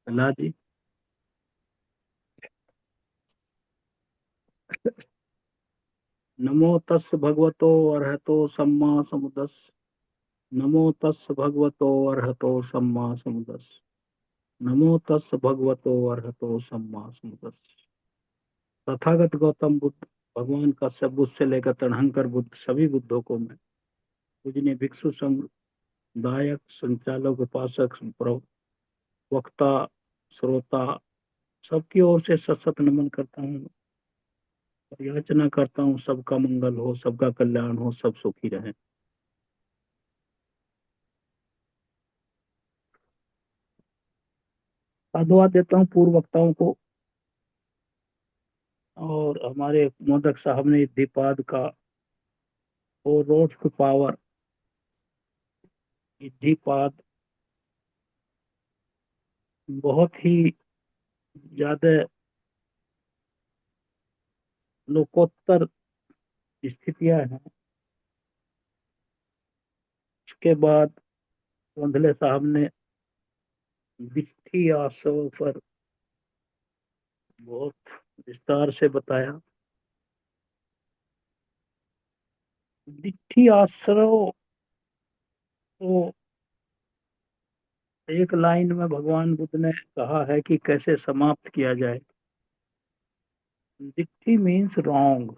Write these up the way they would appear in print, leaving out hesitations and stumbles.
अल्लाह जी। नमो तस् भगवतो अरहतो सम्मा समुदस्। नमो तस् भगवतो अरहतो सम्मा समुदस्। नमो तस् भगवतो अरहतो सम्मा समुदस्। तथागत गौतम बुद्ध, भगवान का सब बुद्ध से लेकर तड़हंकर बुद्ध, सभी बुद्धों को मैं पूजनीय भिक्षु समुदायक संचालक उपासक वक्ता श्रोता सबकी ओर से सतसत नमन करता हूँ और याचना करता हूँ सबका मंगल हो, सबका कल्याण हो, सब सुखी रहे। साधुवाद देता हूँ पूर्व वक्ताओं को और हमारे मोदक साहब ने दीपाद का और रोड टू पावर दीपाद बहुत ही ज्यादा लोकोत्तर स्थितियां हैं। उसके बाद वंदले साहब ने वित्तीय आश्रव पर बहुत विस्तार से बताया। वित्तीय आश्रव को एक लाइन में भगवान बुद्ध ने कहा है कि कैसे समाप्त किया जाए। दिट्ठी मीन्स रॉन्ग,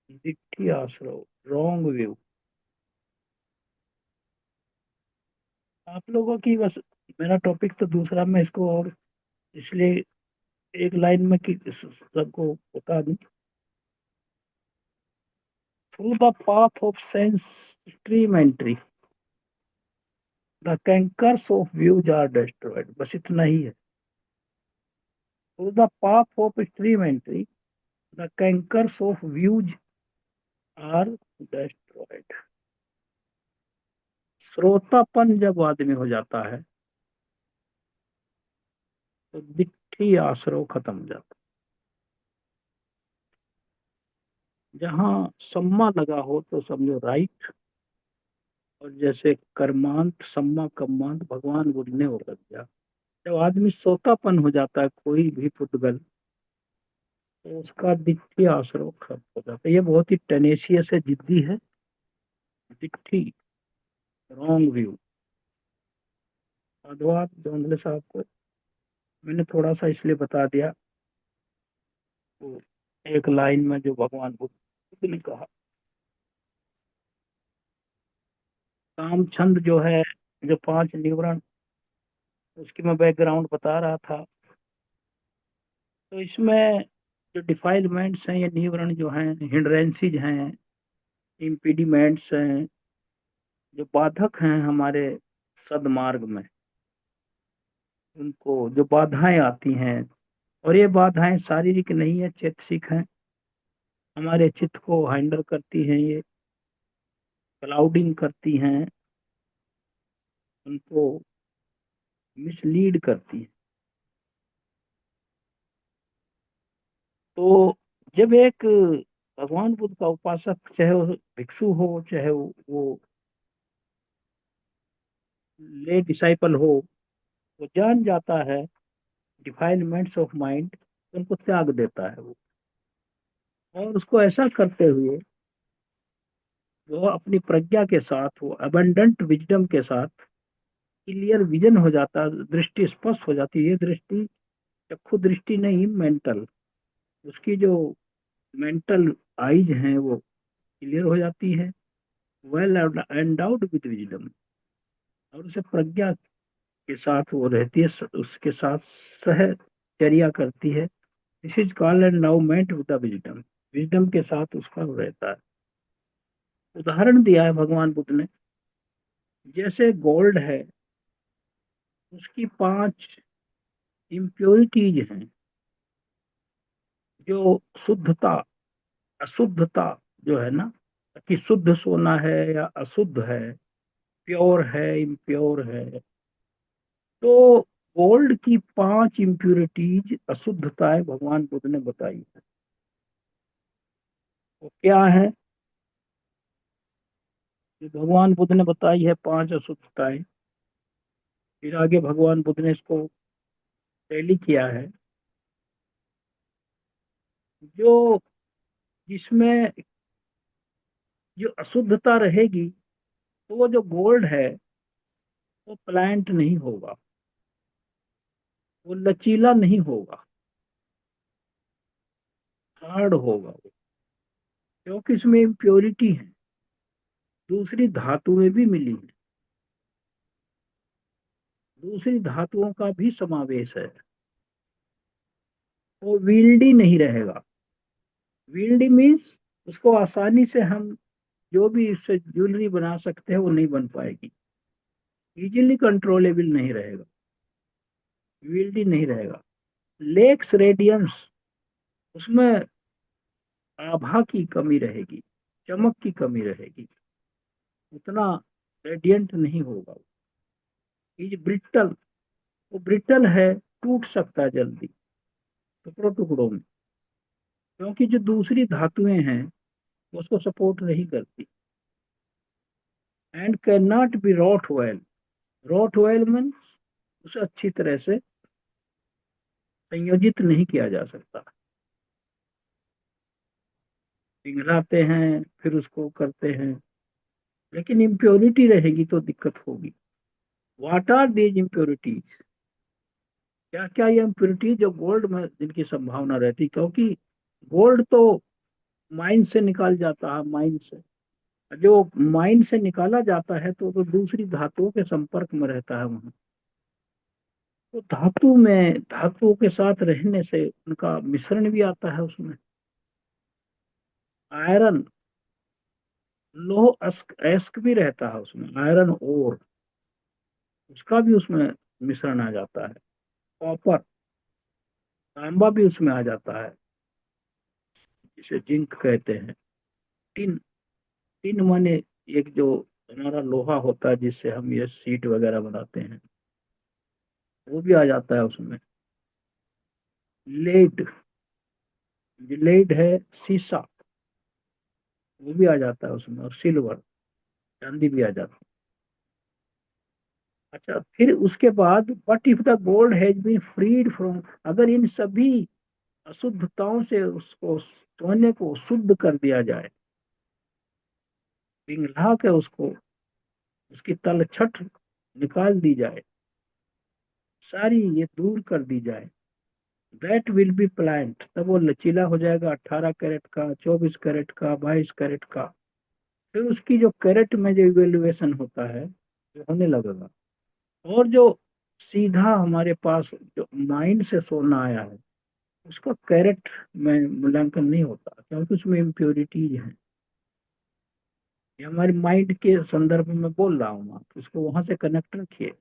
दिट्ठी आश्रव, रॉन्ग व्यू। आप लोगों की बस, मेरा टॉपिक तो दूसरा, मैं इसको और इसलिए एक लाइन में कि सबको बता दूं। Through the path of sense stream entry the cankers of views are destroyed, बस इतना ही है। Through the path of stream entry the cankers of views are destroyed. श्रोतापन जब आदमी हो जाता है तो दिट्ठी आश्रव खत्म हो जाता है। जहाँ सम्मा लगा हो तो समझो राइट, और जैसे कर्मांत सम्मा कर्मांत भगवान बोलने हो लग गया। जब आदमी सोतापन हो जाता है कोई भी पुद्गल, तो उसका दिट्ठी आश्रव खत्म हो जाता है। ये बहुत ही टेनेशियस है, जिद्दी है। दिट्ठी, रॉन्ग व्यू। साधुवाद धोंधले साहब को मैंने थोड़ा सा इसलिए बता दिया, तो एक लाइन में जो भगवान बुद्ध ने कहा। काम छंद जो है, जो पांच निवरण, उसकी मैं बैकग्राउंड बता रहा था। तो इसमें जो डिफाइलमेंट्स हैं, ये निवरण जो हैं, हिंड्रेंसीज हैं, इम्पीडिमेंट्स हैं, जो बाधक हैं हमारे सदमार्ग में, उनको जो बाधाएं आती हैं, और ये बाधाएं शारीरिक नहीं है, चैतसिक हैं। हमारे चित्त को हैंडल करती हैं, ये क्लाउडिंग करती हैं, उनको मिसलीड करती हैं। तो जब एक भगवान बुद्ध का उपासक, चाहे वो भिक्षु हो, चाहे वो ले डिसाइपल हो, वो जान जाता है डिफाइनमेंट्स ऑफ माइंड, उनको त्याग देता है वो। और उसको ऐसा करते हुए वो अपनी प्रज्ञा के साथ, वो अबंडेंट विजडम के साथ क्लियर विजन हो जाता है, दृष्टि स्पष्ट हो जाती है। ये दृष्टि चक्षु दृष्टि नहीं, मेंटल, उसकी जो मेंटल आईज हैं वो क्लियर हो जाती है। वेल एंडाउड विद विजडम, और उसे प्रज्ञा के साथ वो रहती है, उसके साथ सहचर्या करती है। This is called endowment with the wisdom. Wisdom के साथ उसका वो रहता है। उदाहरण दिया है भगवान बुद्ध ने, जैसे गोल्ड है, उसकी पांच इम्प्योरिटीज हैं। जो शुद्धता, अशुद्धता जो है ना, कि शुद्ध सोना है या अशुद्ध है, प्योर है इम्प्योर है। तो गोल्ड की पांच इम्प्योरिटीज, अशुद्धताएं भगवान बुद्ध ने बताई है। वो क्या है? जो भगवान बुद्ध ने बताई है पांच अशुद्धताएं, फिर आगे भगवान बुद्ध ने इसको टैली किया है, जो जिसमें जो अशुद्धता रहेगी, तो वो जो गोल्ड है वो प्लांट नहीं होगा, वो लचीला नहीं होगा, हार्ड होगा वो, क्योंकि इसमें इम्प्योरिटी है, दूसरी धातुएं भी मिली हैं, दूसरी धातुओं का भी समावेश है। वो विल्डी नहीं रहेगा। विल्डी मीन्स उसको आसानी से हम जो भी इससे ज्वेलरी बना सकते हैं वो नहीं बन पाएगी, इजीली कंट्रोलेबल नहीं रहेगा, विल्डी नहीं रहेगा। लेक्स रेडियंस, उसमें आभा की कमी रहेगी, चमक की कमी रहेगी, उतना रेडियंट नहीं होगा। इज ब्रिटल, वो ब्रिटल है, टूट सकता है जल्दी टुकड़ों टुकड़ों में, क्योंकि जो दूसरी धातुएं हैं वो उसको सपोर्ट नहीं करती। And can not be wrought oil. Wrought oil means उसे अच्छी तरह से संयोजित नहीं किया जा सकता। पिघलाते हैं फिर उसको करते हैं, लेकिन इम्प्योरिटी रहेगी तो दिक्कत होगी। What are these impurities? क्या क्या ये इम्प्योरिटी जो गोल्ड में जिनकी संभावना रहती, क्योंकि गोल्ड तो माइन से निकाल जाता है, माइन से जो माइन से निकाला जाता है तो दूसरी धातुओं के संपर्क में रहता है वहां, तो धातु में धातुओं के साथ रहने से उनका मिश्रण भी आता है उसमें। आयरन, लोह अस्क एस्क भी रहता है उसमें, आयरन ओर, उसका भी उसमें मिश्रण आ जाता है। कॉपर, तांबा भी उसमें आ जाता है, जिसे जिंक कहते हैं। टिन, टिन माने एक जो हमारा लोहा होता है जिससे हम ये सीट वगैरह बनाते हैं, वो भी आ जाता है उसमें। लेड, लेड है शीशा, वो भी आ जाता है उसमें। और सिल्वर, चांदी भी आ जाती है। अच्छा, फिर उसके बाद but if the gold has been freed from, अगर इन सभी अशुद्धताओं से उसको सोने को शुद्ध कर दिया जाए, पिघला के उसको उसकी तलछट निकाल दी जाए, सारी ये दूर कर दी जाए, दैट विल बी प्लांट, तब वो लचीला हो जाएगा, 18 कैरेट का, 24 कैरेट का, 22 कैरेट का। फिर उसकी जो कैरेट में जो इवेल्युएशन होता है वो होने लगेगा। और जो सीधा हमारे पास जो माइंड से सोना आया है उसका कैरेट में मूल्यांकन नहीं होता, क्योंकि उसमें इम्प्योरिटीज है। ये हमारे माइंड के संदर्भ में बोल रहा हूँ, आप इसको वहां से कनेक्ट रखिए।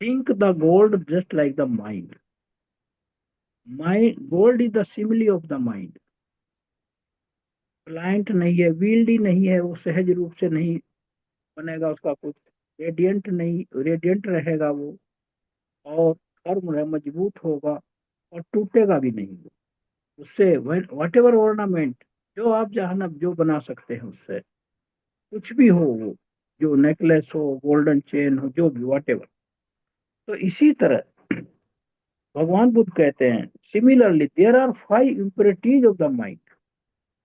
Think the gold just like the mind, mind gold is the simile of the mind. Plant नहीं है, विल्डी नहीं है, वो सहज रूप से नहीं बनेगा उसका कुछ, रेडियंट नहीं, रेडियंट रहेगा वो, और फर्म है, मजबूत होगा, और टूटेगा भी नहीं वो। उससे वट एवर ऑर्नामेंट, जो आप जहाँ जो बना सकते हैं उससे, कुछ भी हो वो, जो नेकलेस हो, गोल्डन चेन हो, जो भी वट एवर। तो इसी तरह भगवान बुद्ध कहते हैं, similarly there are 5 impurities of the mind.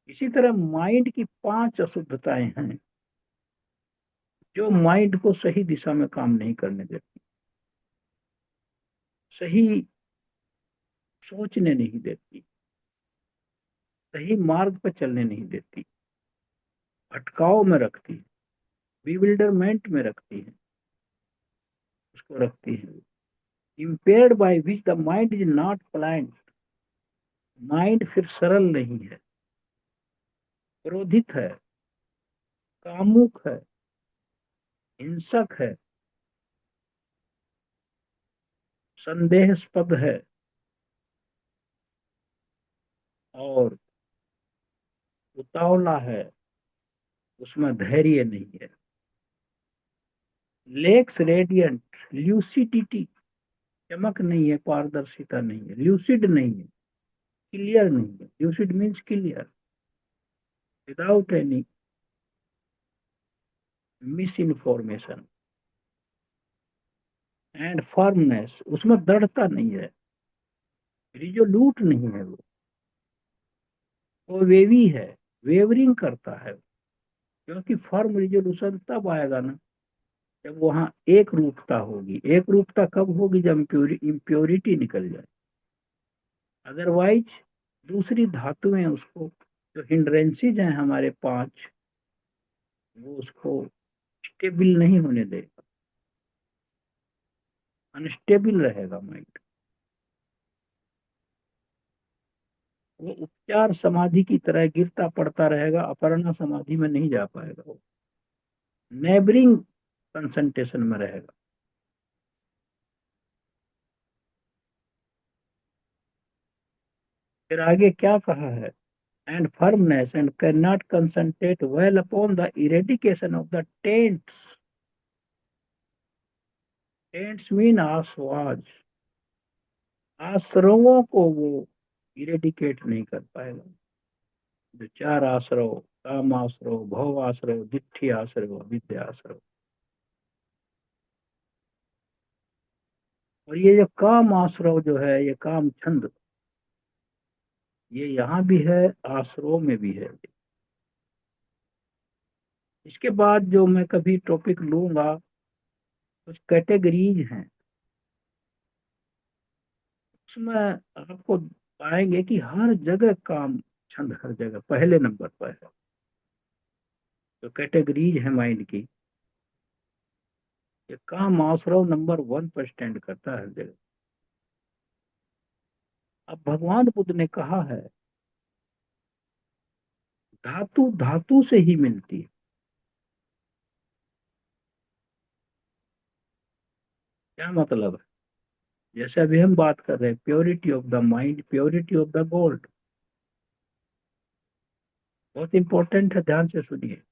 इसी तरह माइंड की 5 अशुद्धताएं हैं जो माइंड को सही दिशा में काम नहीं करने देती, सही सोचने नहीं देती, सही मार्ग पर चलने नहीं देती, भटकाव में रखती है, बिविल्डरमेंट में रखती है, उसको रखती है। Impaired by which the mind is not planned, mind फिर सरल नहीं है, क्रोधित है, कामुक है, हिंसक है, संदेहास्पद है, और उतावला है, उसमें धैर्य नहीं है। लेक्स रेडियंट, ल्यूसिडिटी, चमक नहीं है, पारदर्शिता नहीं है, ल्यूसिड नहीं है, क्लियर नहीं है। Lucid means clear, without any miss information. And firmness, उसमें दृढ़ता नहीं है, रिजोल्यूट नहीं है वो वेवी है, वेवरिंग करता है। क्योंकि फर्म रिजोल्यूशन तब आएगा ना जब वहां एक रूपता होगी। एक रूपता कब होगी? जब इम्प्योरिटी निकल जाए। अदरवाइज दूसरी धातुएं उसको, जो हिंड्रेंसीज हैं हमारे पांच, वो उसको स्टेबल नहीं होने देगा, अनस्टेबल रहेगा माइंड। वो उपचार समाधि की तरह गिरता पड़ता रहेगा, अपर्णा समाधि में नहीं जा पाएगा, वो नेबरिंग कंसंट्रेशन में रहेगा। फिर आगे क्या कहा है? And firmness and can not concentrate well upon the eradication of the tents. Tents mean आसवाज, आश्रवों को वो इरेडिकेट नहीं कर पाएगा। जो चार आश्रव, काम आश्रव, भव आश्रव, दिट्ठी आश्रव, विद्या आश्रव। और ये जो काम आश्रव जो है, ये काम छंद, ये यहाँ भी है, आश्रव में भी है। इसके बाद जो मैं कभी टॉपिक लूंगा, कुछ कैटेगरीज हैं, उसमें आपको पाएंगे कि हर जगह काम छंद, हर जगह पहले नंबर पर है। जो कैटेगरीज है माइंड की, ये काम आश्रव नंबर 1 पर स्टैंड करता है हर जगह। अब भगवान बुद्ध ने कहा है, धातु धातु से ही मिलती है। क्या मतलब है? जैसे अभी हम बात कर रहे हैं, purity of the mind, purity of the gold, बहुत इंपॉर्टेंट है, ध्यान से सुनिए।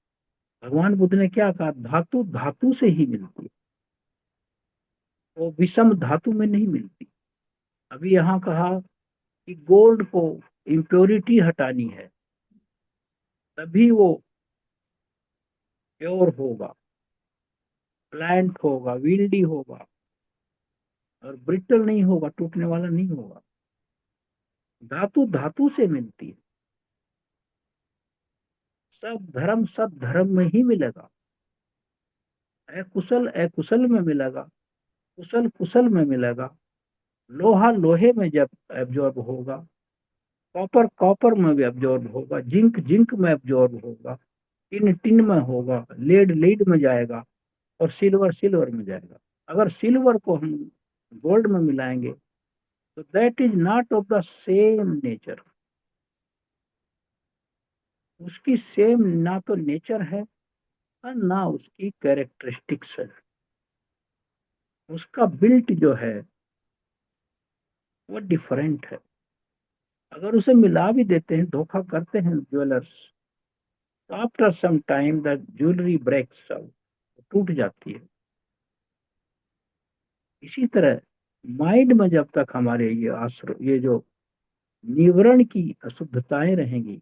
भगवान बुद्ध ने क्या कहा? धातु धातु से ही मिलती है, वो विषम धातु में नहीं मिलती। अभी यहाँ कहा कि गोल्ड को इम्प्योरिटी हटानी है, तभी वो प्योर होगा, प्लांट होगा, विल्डी होगा, और ब्रिटल नहीं होगा, टूटने वाला नहीं होगा। धातु धातु से मिलती है। सब धर्म सब धर्म में ही मिलेगा, अकुशल अकुशल में मिलेगा, कुशल कुशल में मिलेगा, लोहा लोहे में जब एब्जॉर्ब होगा, कॉपर कॉपर में भी एब्जॉर्ब होगा, जिंक जिंक में एब्जॉर्ब होगा, टिन टिन में होगा, लेड लीड में जाएगा, और सिल्वर सिल्वर में जाएगा। अगर सिल्वर को हम गोल्ड में मिलाएंगे तो that is not of the same nature. उसकी सेम ना तो नेचर है और ना उसकी कैरेक्टरिस्टिक्स है। उसका बिल्ट जो है वो डिफरेंट है। अगर उसे मिला भी देते हैं, धोखा करते हैं ज्वेलर्स, तो after some time the jewellery breaks out, टूट जाती है। इसी तरह माइंड में जब तक हमारे ये आश्र ये जो निवरण की अशुद्धताएं रहेंगी,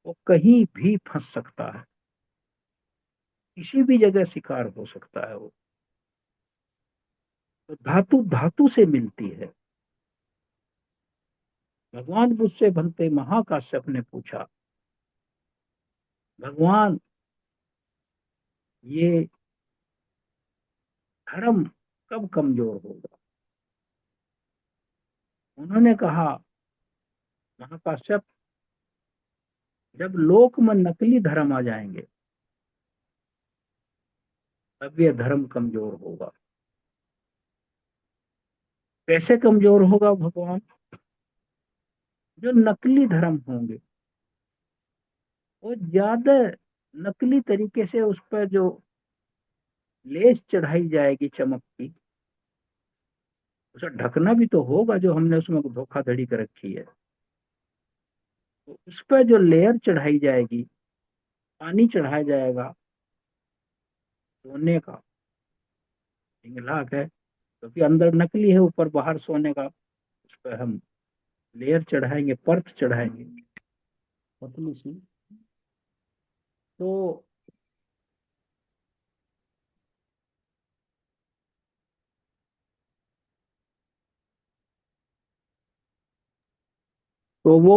वो कहीं भी फंस सकता है, किसी भी जगह शिकार हो सकता है वो। तो धातु धातु से मिलती है। भगवान बुद्ध से बनते महाकाश्यप ने पूछा, भगवान ये धर्म कब कमजोर होगा? उन्होंने कहा, महाकाश्यप, जब लोक में नकली धर्म आ जाएंगे, तब यह धर्म कमजोर होगा। कैसे कमजोर होगा भगवान? जो नकली धर्म होंगे, वो ज्यादा नकली तरीके से उस पर जो लेस चढ़ाई जाएगी चमक की, उसे ढकना भी तो होगा, जो हमने उसमें धोखाधड़ी कर रखी है। तो उस पर जो लेयर चढ़ाई जाएगी, पानी चढ़ाया जाएगा सोने का, इंगलाक है, क्योंकि अंदर नकली है, ऊपर बाहर सोने का। उस पर हम लेयर चढ़ाएंगे, परत चढ़ाएंगे, पतली सी। तो तो वो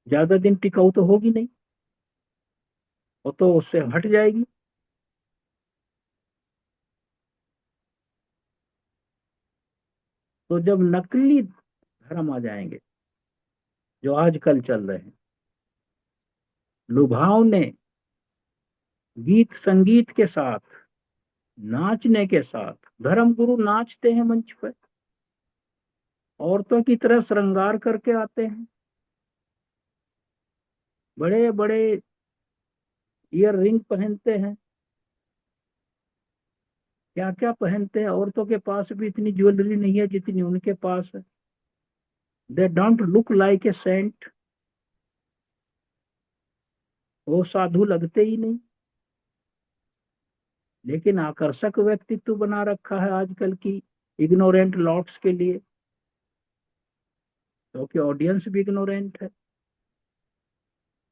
ज्यादा दिन टिकाऊ तो होगी नहीं, वो तो उससे हट जाएगी। तो जब नकली धर्म आ जाएंगे, जो आजकल चल रहे हैं, लुभावने गीत संगीत के साथ, नाचने के साथ, धर्म गुरु नाचते हैं मंच पर, औरतों की तरह श्रृंगार करके आते हैं, बड़े बड़े ईयर रिंग पहनते हैं, क्या क्या पहनते हैं। औरतों के पास भी इतनी ज्वेलरी नहीं है जितनी उनके पास है। They don't look like a saint, वो साधु लगते ही नहीं, लेकिन आकर्षक व्यक्तित्व बना रखा है आजकल की इग्नोरेंट लॉट्स के लिए, क्योंकि ऑडियंस भी इग्नोरेंट है।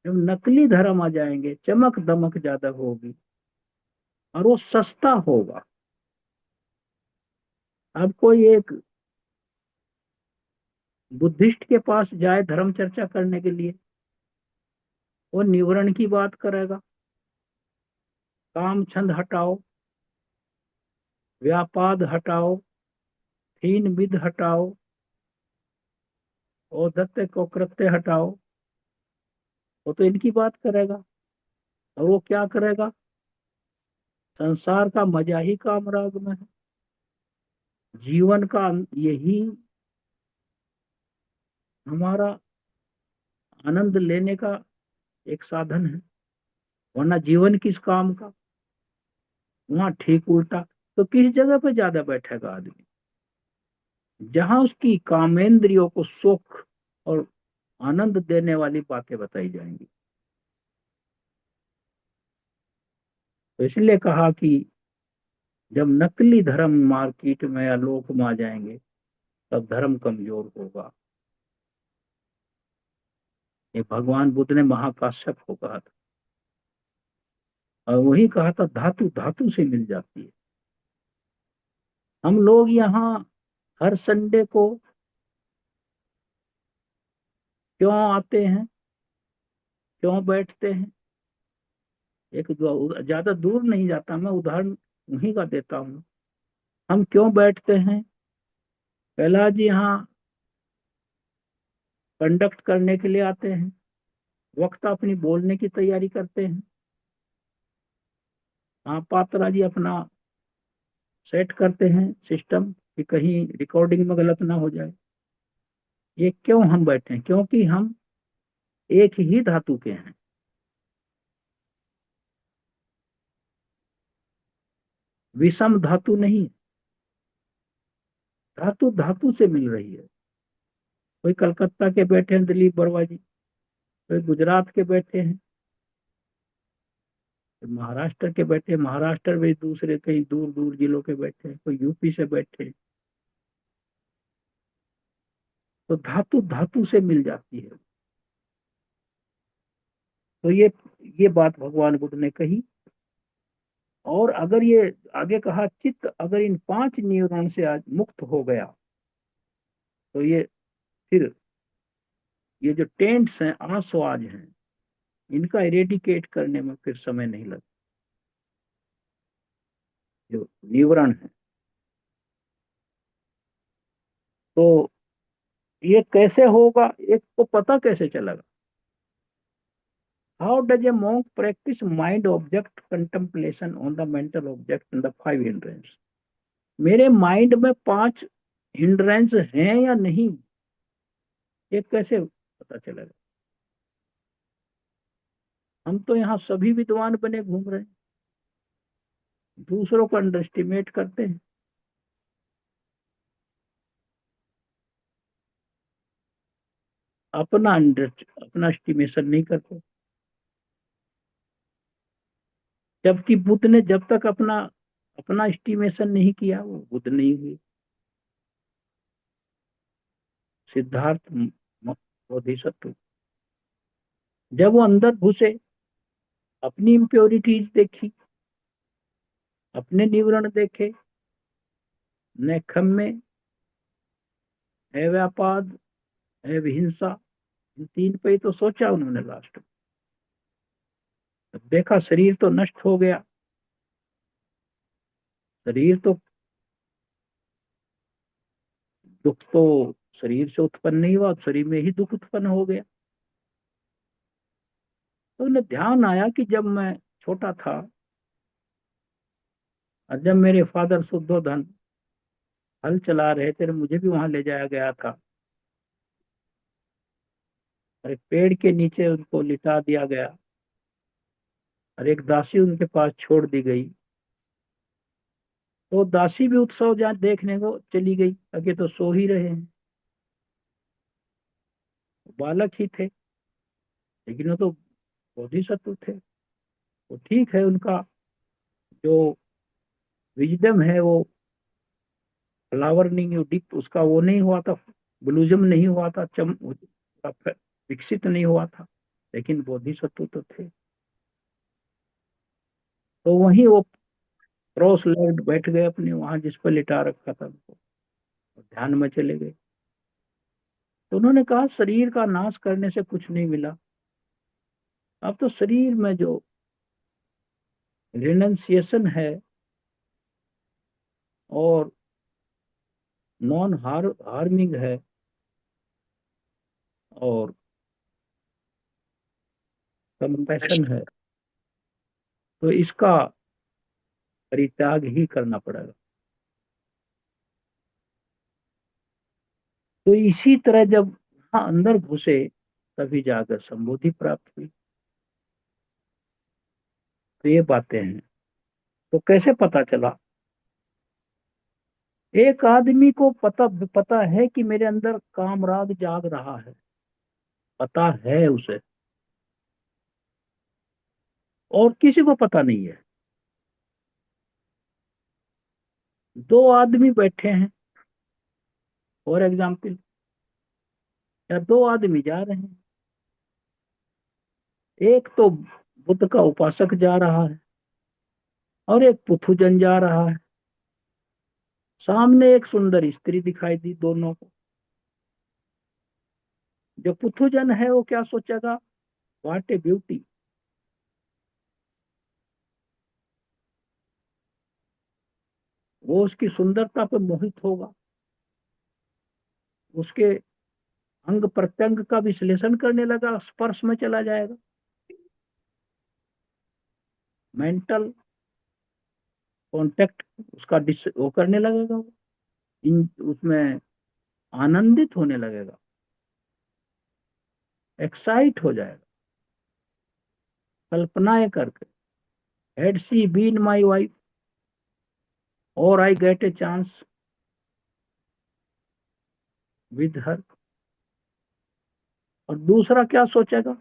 जब नकली धर्म आ जाएंगे, चमक दमक ज्यादा होगी और वो सस्ता होगा। अब कोई एक बुद्धिस्ट के पास जाए धर्म चर्चा करने के लिए, वो निवरण की बात करेगा, काम छंद हटाओ, व्यापाद हटाओ, तीन विध हटाओ, औदत्य को कृत्य हटाओ। वो तो इनकी बात करेगा। और वो क्या करेगा? संसार का मजा ही काम राग में है, जीवन का यही हमारा आनंद लेने का एक साधन है, वरना जीवन किस काम का। वहां ठीक उल्टा। तो किस जगह पे ज्यादा बैठेगा आदमी? जहां उसकी कामेंद्रियों को सुख और आनंद देने वाली बातें बताई जाएंगी। तो इसलिए कहा कि जब नकली धर्म मार्केट में या लोक में आ जाएंगे, तब धर्म कमजोर होगा। ये भगवान बुद्ध ने महाकाश्यप को कहा था, और वही कहा था धातु धातु से मिल जाती है। हम लोग यहाँ हर संडे को क्यों आते हैं, क्यों बैठते हैं? एक ज्यादा दूर नहीं जाता, मैं उदाहरण वहीं का देता हूँ। हम क्यों बैठते हैं? पहला जी यहाँ कंडक्ट करने के लिए आते हैं, वक्त अपनी बोलने की तैयारी करते हैं। हाँ, पात्रा जी अपना सेट करते हैं सिस्टम कि कहीं रिकॉर्डिंग में गलत ना हो जाए। ये क्यों हम बैठे हैं? क्योंकि हम एक ही धातु के हैं, विषम धातु नहीं। धातु धातु से मिल रही है। कोई कलकत्ता के बैठे हैं दिलीप बरवा जी, कोई गुजरात के बैठे हैं, कोई महाराष्ट्र के बैठे हैं, महाराष्ट्र में दूसरे कहीं दूर दूर जिलों के बैठे हैं, कोई यूपी से बैठे हैं। तो धातु धातु से मिल जाती है। तो ये बात भगवान बुद्ध ने कही। और अगर ये आगे कहा, चित्त अगर इन 5 न्यूरॉन से आज मुक्त हो गया, तो ये फिर ये जो टेंट्स हैं, आसवाज हैं, इनका इरेडिकेट करने में फिर समय नहीं लगता। जो निवरण है, तो ये कैसे होगा? एक को पता कैसे चलेगा? How does a monk practice mind object contemplation on the mental object in the 5 hindrance? मेरे माइंड में 5 हिंड्रेंस हैं या नहीं, ये कैसे पता चलेगा? हम तो यहाँ सभी विद्वान बने घूम रहे हैं, दूसरों को अंडर एस्टिमेट करते हैं, अपना एस्टिमेशन नहीं करते। जबकि बुद्ध ने जब तक अपना अपना एस्टिमेशन नहीं किया, वो बुद्ध नहीं हुए। सिद्धार्थ बोधिसत्व, जब वो अंदर घुसे, अपनी इम्प्योरिटीज देखी, अपने निवरण देखे, न खम्मे है व्यापाद, है विहिंसा, इन तीन पे ही तो सोचा उन्होंने लास्ट में। जब देखा शरीर तो नष्ट हो गया, शरीर तो, दुख तो शरीर से उत्पन्न नहीं हुआ, शरीर में ही दुख उत्पन्न हो गया। तो उन्हें ध्यान आया कि जब मैं छोटा था और जब मेरे फादर शुद्धोधन हल चला रहे थे, मुझे भी वहां ले जाया गया था और एक पेड़ के नीचे उनको लिटा दिया गया और एक दासी उनके पास छोड़ दी गई। तो दासी भी उत्सव जहाँ देखने को चली गई, आगे तो सो ही रहे हैं, बालक ही थे, लेकिन वो तो बोधिसत्व थे। तो ठीक है, उनका जो विजडम है वो फ्लावर नहीं, डिप उसका वो नहीं हुआ था, ब्लूजम नहीं हुआ था, विकसित नहीं हुआ था, लेकिन बोधिसत्व तो थे। तो वहीं वो क्रॉस लेग्ड बैठ गए अपने वहां जिस पर लिटा रखा था उनको, और ध्यान में चले गए। तो उन्होंने कहा शरीर का नाश करने से कुछ नहीं मिला, अब तो शरीर में जो रिनंसिएशन है और नॉन हार्मिंग है और कंपैशन है, तो इसका परित्याग ही करना पड़ेगा। तो इसी तरह जब वहां अंदर घुसे तभी जाकर संबोधि प्राप्त हुई। तो ये बातें हैं। तो कैसे पता चला? एक आदमी को पता पता है कि मेरे अंदर कामराग जाग रहा है, पता है उसे, और किसी को पता नहीं है। दो आदमी बैठे हैं, फॉर एग्जाम्पल, या दो आदमी जा रहे हैं, एक तो बुद्ध का उपासक जा रहा है और एक पुथुजन जा रहा है। सामने एक सुंदर स्त्री दिखाई दी दोनों को। जो पुथुजन है वो क्या सोचेगा? What A beauty. वो उसकी सुंदरता पे मोहित होगा, उसके अंग प्रत्यंग का विश्लेषण करने लगा, स्पर्श में चला जाएगा, मेंटल कांटेक्ट उसका वो करने लगेगा, वो इन उसमें आनंदित होने लगेगा, एक्साइट हो जाएगा, कल्पनाएं करके, had she been my wife और I get a chance with her. और दूसरा क्या सोचेगा?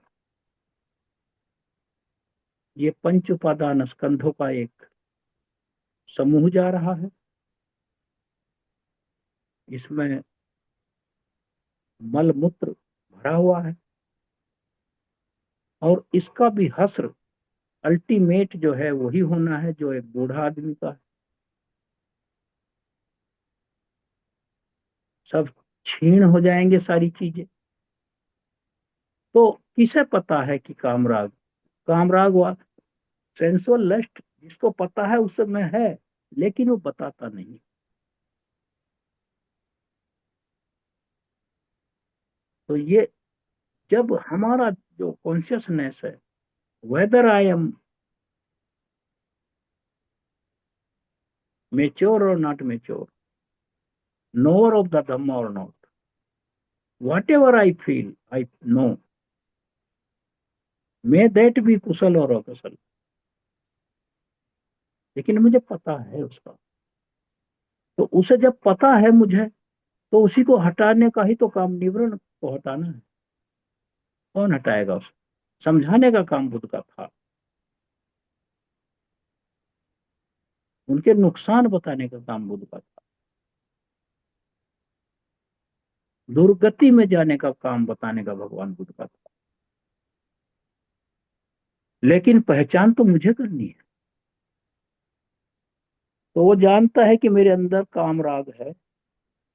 ये पंच उपादान स्कंधों का एक समूह जा रहा है, इसमें मल मूत्र भरा हुआ है, और इसका भी हश्र अल्टीमेट जो है वही होना है जो एक बूढ़ा आदमी का है। सब क्षीण हो जाएंगे सारी चीजें। तो किसे पता है कि कामराग, कामराग हुआ सेंसुअल लस्ट, जिसको पता है उस में है, लेकिन वो बताता नहीं। तो ये जब हमारा जो कॉन्शियसनेस है, वेदर आई एम मेच्योर और not mature, knower of the Dhamma और not, whatever I feel I know, may that भी कुशल और अकुशल, लेकिन मुझे पता है उसका। तो उसे जब पता है मुझे, तो उसी को हटाने का ही तो काम, निवरण को हटाना है। कौन हटाएगा उसे? समझाने का काम बुद्ध का था, उनके नुकसान बताने का काम बुद्ध का था, दुर्गति में जाने का काम बताने का भगवान बुद्ध का था। लेकिन पहचान तो मुझे करनी है। तो वो जानता है कि मेरे अंदर काम राग है,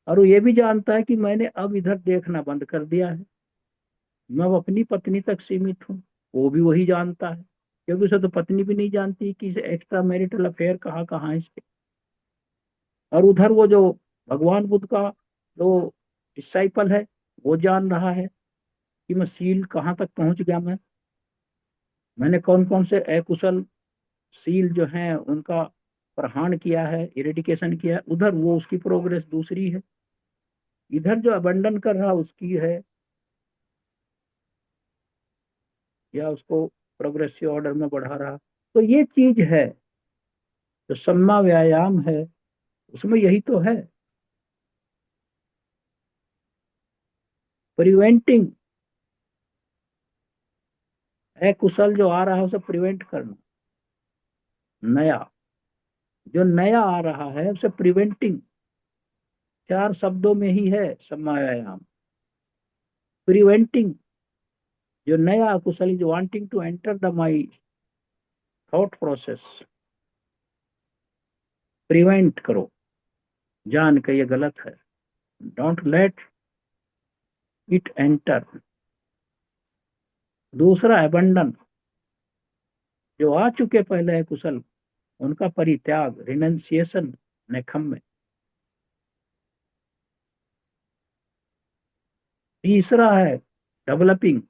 और वो ये भी जानता है कि मैंने अब इधर देखना बंद कर दिया है, मैं अब अपनी पत्नी तक सीमित हूँ। वो भी वही जानता है, क्योंकि उसे तो पत्नी भी नहीं जानती कि एक्स्ट्रा मैरिटल अफेयर कहाँ कहाँ है इसके। और उधर वो जो भगवान बुद्ध का जो डिसाइपल है, वो जान रहा है कि मैं सील कहाँ तक पहुंच गया, मैंने कौन कौन से अकुशल सील जो हैं उनका प्रहार किया है, इरेडिकेशन किया है। उधर वो उसकी प्रोग्रेस दूसरी है, इधर जो अबंडन कर रहा उसकी है, या उसको प्रोग्रेसिव ऑर्डर में बढ़ा रहा। तो ये चीज है जो सम्मा व्यायाम है, उसमें यही तो है, प्रिवेंटिंग, अकुशल जो आ रहा है उसे प्रिवेंट करना, नया जो नया आ रहा है उसे प्रिवेंटिंग, चार शब्दों में ही है सम्मा व्यायाम। प्रिवेंटिंग, जो नया अकुशल is wanting to enter the my thought process, prevent करो, जान के ये गलत है, डोंट लेट इट एंटर। दूसरा अबंडन, जो आ चुके पहले है कुशल, उनका परित्याग, रिनंसिएशन, नेखम में। तीसरा है developing,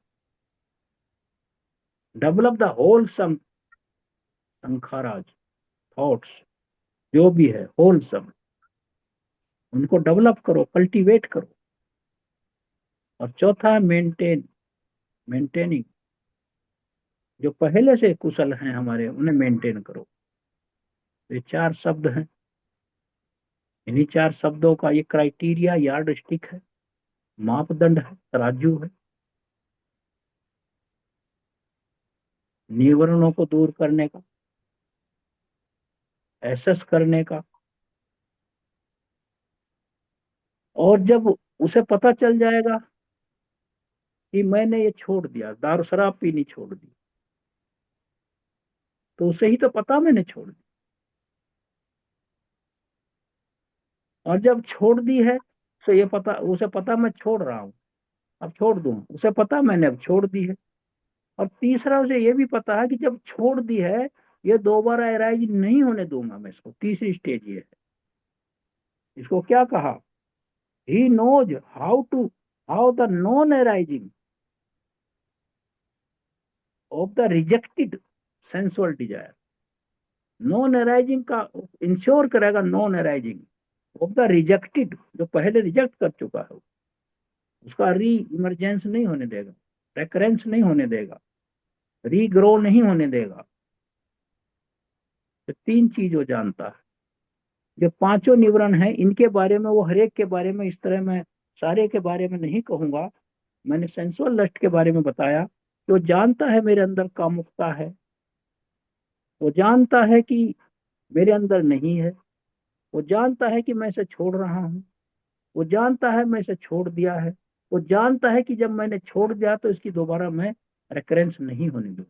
develop the wholesome sankharas, thoughts जो भी है होलसम, उनको डेवलप करो, कल्टीवेट करो। और चौथा है मेंटेन, मेंटेनिंग, जो पहले से कुशल हैं हमारे उन्हें मेंटेन करो। ये चार शब्द हैं, इन्हीं चार शब्दों का ये क्राइटेरिया, यार्ड स्टिक है, मापदंड है, तराजू है, निवरणों को दूर करने का, एसेस करने का। और जब उसे पता चल जाएगा कि मैंने ये छोड़ दिया, दारू शराब पीनी छोड़ दी, तो उसे ही तो पता मैंने छोड़ दी। और जब छोड़ दी है तो ये पता, उसे पता मैं छोड़ रहा हूँ, अब छोड़ दूं, उसे पता मैंने अब छोड़ दी है। और तीसरा उसे ये भी पता है कि जब छोड़ दी है, ये दोबारा अराइज नहीं होने दूंगा मैं इसको। तीसरी स्टेज ये है, इसको क्या कहा, he knows how the non arising of the rejected sensual desire, non arising का इंश्योर करेगा, non arising of the rejected, जो पहले रिजेक्ट कर चुका है, उसका री इमरजेंस नहीं होने देगा, रेकरेंस नहीं होने देगा, रीग्रो नहीं होने देगा। तो तीन चीज वो जानता है। जो पांचों निवरण है इनके बारे में वो हर एक के बारे में इस तरह मैं सारे के बारे में नहीं कहूंगा, मैंने सेंसुअल लस्ट के बारे में बताया। जो जानता है मेरे अंदर कामुकता है, वो जानता है कि मेरे अंदर नहीं है, वो जानता है कि मैं इसे छोड़ रहा हूँ, वो जानता है मैं इसे छोड़ दिया है, वो जानता है कि जब मैंने छोड़ दिया तो इसकी दोबारा मैं रेकरेंस नहीं होने दूँ।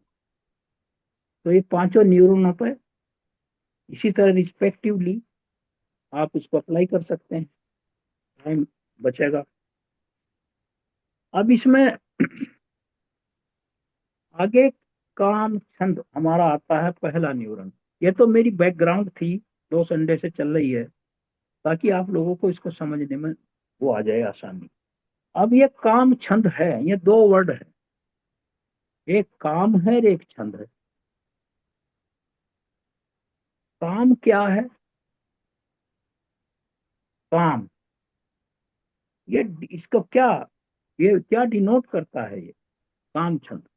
तो ये पांचों न्यूरॉनों पर इसी तरह रिस्पेक्टिवली आप इसको अप्लाई कर सकते हैं, टाइम बचेगा। अब इसमें आगे काम छंद हमारा आता है पहला न्यूरन। ये तो मेरी बैकग्राउंड थी, 2 संडे से चल रही है, ताकि आप लोगों को इसको समझने में वो आ जाए आसानी। अब ये काम छंद है, ये दो वर्ड है, एक काम है और एक छंद है। काम क्या है, काम, ये इसको क्या, ये क्या डिनोट करता है ये काम छंद।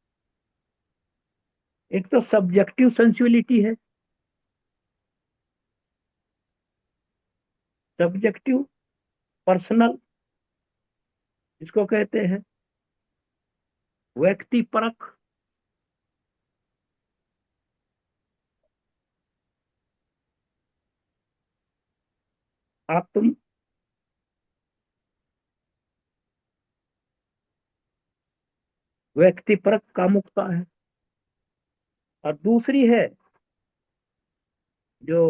एक तो सब्जेक्टिव सेंसिबिलिटी है, सब्जेक्टिव पर्सनल इसको कहते हैं, व्यक्ति परक, आत्म व्यक्ति परक कामुकता है। और दूसरी है जो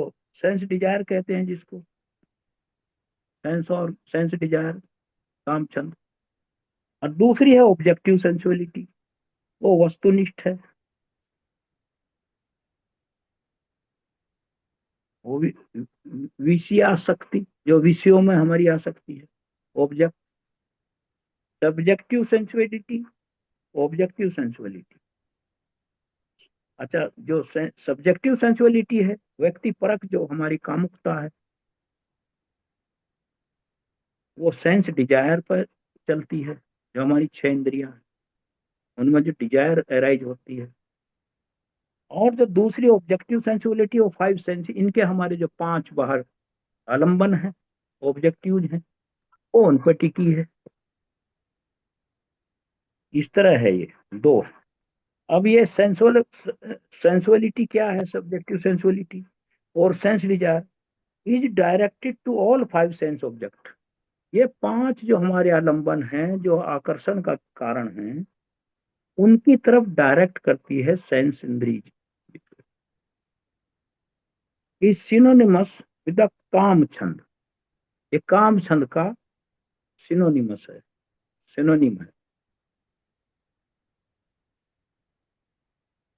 सेंस डिजायर कहते हैं जिसको, सेंस और सेंस डिजायर, कामचंद। और दूसरी है ऑब्जेक्टिव सेंसुअलिटी, वो वस्तुनिष्ठ है, वो भी विषय आसक्ति, जो विषयों में हमारी आसक्ति है। Object subjective sensuality, objective sensuality. अच्छा, जो सब्जेक्टिव सेंसुअलिटी है, व्यक्ति परक जो हमारी कामुकता है, वो सेंस डिजायर पर चलती है। जो हमारी छह इंद्रियां हैं, उनमें जो डिजायर अराइज होती है। और जो दूसरी ऑब्जेक्टिव सेंसुअलिटी, वो फाइव सेंस, इनके हमारे जो पांच बाहर आलंबन है, ऑब्जेक्टिव है, वो उन पर टिकी है। इस तरह है ये दो। अब ये सेंसुअलिटी क्या है, सब्जेक्टिव सेंसुअलिटी और sense desire is directed to all five sense object. ये पांच जो हमारे आलंबन हैं, जो आकर्षण का कारण है, उनकी तरफ डायरेक्ट करती है सेंस इंद्री। इज सिनोनिमस विद द काम छंद। ये काम छंद का सिनोनिमस है, सिनोनिम है।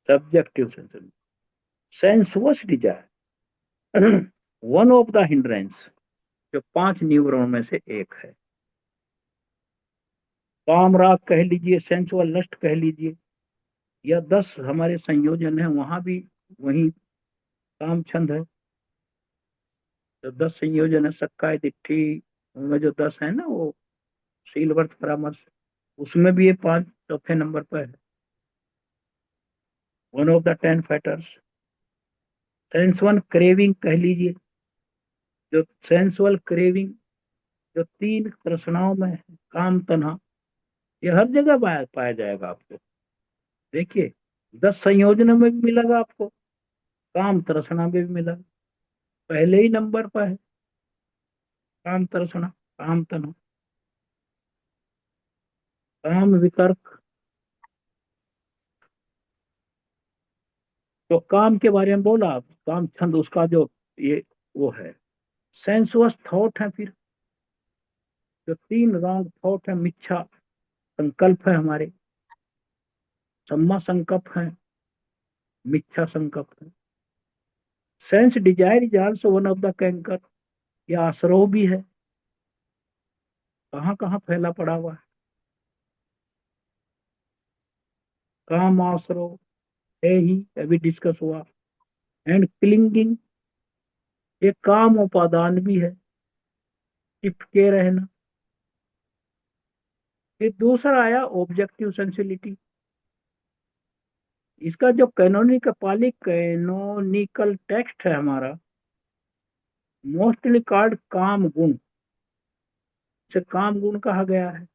Subjective sensuous desire one of the hindrance, जो पांच न्यूरॉन में से एक है। काम राग कह लीजिए, सेंसुअल लस्ट कह लीजिए, या 10 हमारे संयोजन है, वहां भी वही काम छंद है। जो 10 संयोजन है, सक्काय दिट्ठी, उनमें जो 10 है ना, वो शीलवर्त परामर्श, उसमें भी ये पांच चौथे नंबर पर है। One of the 10 factors. Sensual craving कह लीजिए, जो सेंसुअल क्रेविंग, जो तीन तृष्णाओं में है, काम तन्हा, ये हर जगह पाया जाएगा आपको। देखिए, 10 संयोजनों में भी मिलेगा आपको, काम तृष्णा में भी मिलेगा, पहले ही नंबर पर है काम तृष्णा, काम तन्हा, काम वितर्क। तो काम के बारे में बोला, काम छंद उसका जो ये वो है। सेंसुअस थॉट है फिर, जो तीन रॉन्ग थॉट है, मिच्छा संकल्प है हमारे, सम्मा संकल्प है, मिच्छा संकल्प है। Sense desire is also one of the canker, ये आश्रव भी है, कहाँ कहाँ फैला पड़ा हुआ है। काम आश्रव है ही, अभी डिस्कस हुआ। एंड क्लिंगिंग, ये काम उपादान भी है, चिपके रहना। फिर दूसरा आया ऑब्जेक्टिव सेंसिबिलिटी। इसका जो कैनोनिकल टेक्स्ट है हमारा, मोस्टली कॉल्ड काम गुण, से काम गुण कहा गया है।